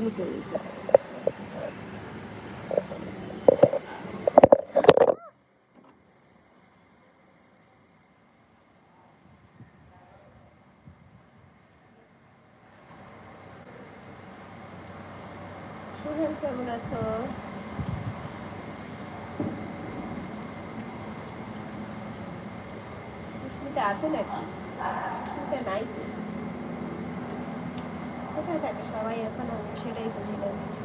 তুমি করে দিতে। সোহেল কেমন আছো? সুস্মিতা আছে নাকি? সুস্মিতা নাই তো, কোথায় থাকে সবাই এখন? আমি সেটাই বুঝি না কিছু।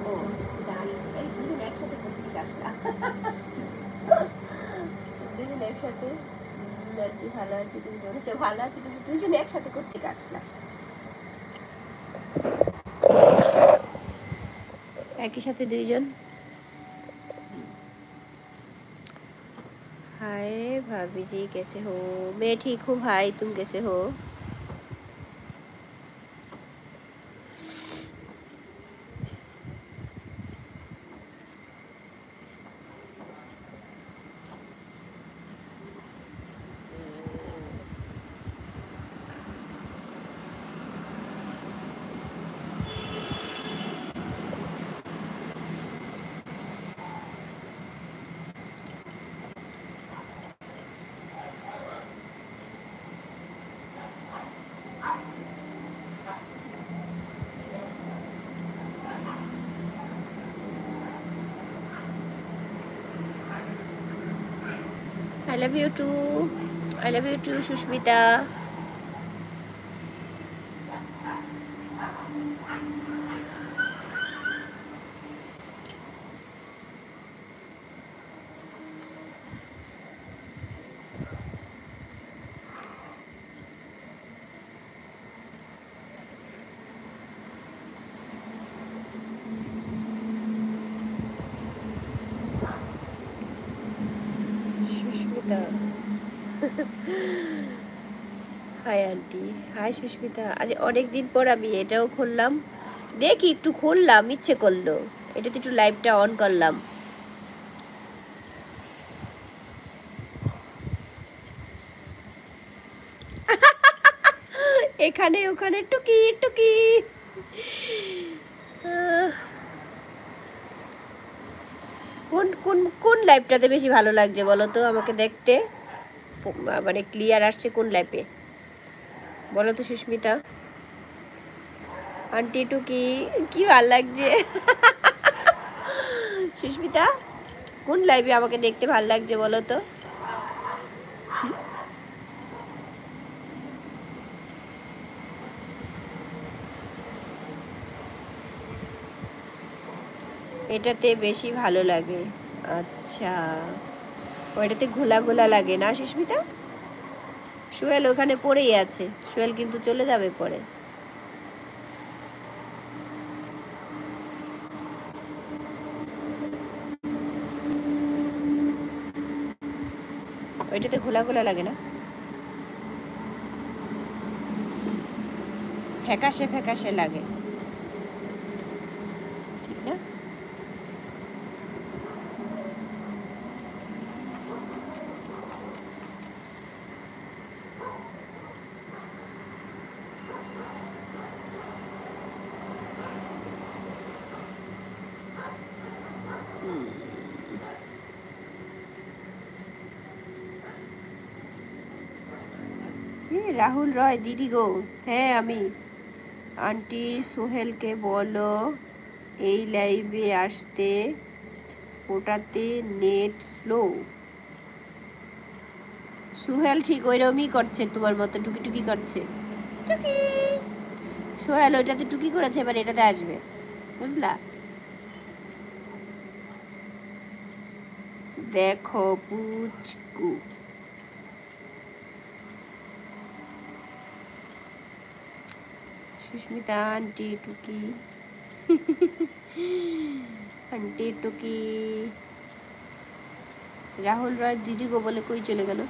ও এই দুজন একসাথে করতে আসলা, দুজন একসাথে। নাকি ভালো আছে? দুজন ভালো আছে, কিন্তু দুজন একসাথে করতে আসলা একই সাথে দুইজন। हाय भाभी जी कैसे हो? मैं ठीक हूँ भाई, तुम कैसे हो? I love you too. I love you too, Sushmita. Sushmita hi aunty, hi Sushmita. আজ অনেক দিন পর আমি এটাও খুললাম, দেখি একটু খুললাম, ইচ্ছে করলো এটাতে একটু লাইভটা অন করলাম। এখানে ওখানে টুকি টুকি। কোন কোন কোন লাইভটাতে বেশি ভালো লাগছে বলো তো আমাকে দেখতে, মানে ক্লিয়ার আসছে কোন লাইভে বলো তো সুস্মিতা? আন্টি টুকি কি ভালো লাগছে। সুস্মিতা কোন লাইভে আমাকে দেখতে ভালো লাগছে বলো তো? এটাতে বেশি ভালো লাগে। আচ্ছা, ওইটাতে ঘোলা ঘোলা লাগে না সুস্মিতা? সোহেল ওখানে পড়েই আছে, সোহেল কিন্তু চলে যাবে পরে। ওইটাতে ঘোলা ঘোলা লাগে না, ফ্যাকাশে ফ্যাকাশে লাগে, ঠিক না? রাহুল রয় দিদি গো, হ্যাঁ আমি। আন্টি সোহেলকে বলো এই লাইভে আসতে, ওটাতে নেট স্লো। সোহেল ঠিক ওইরকমই করছে, তোমার মতো টুকি টুকি করছে, টুকি। সোহেল ওইটাতে টুকি করেছে, এবার এটাতে আসবে, বুঝলা? দেখো পুচকু, সুস্মিতা আন্টি টুকি। আন্টি টুকি। রাহুল রয় দিদি গো বলে কই চলে গেল?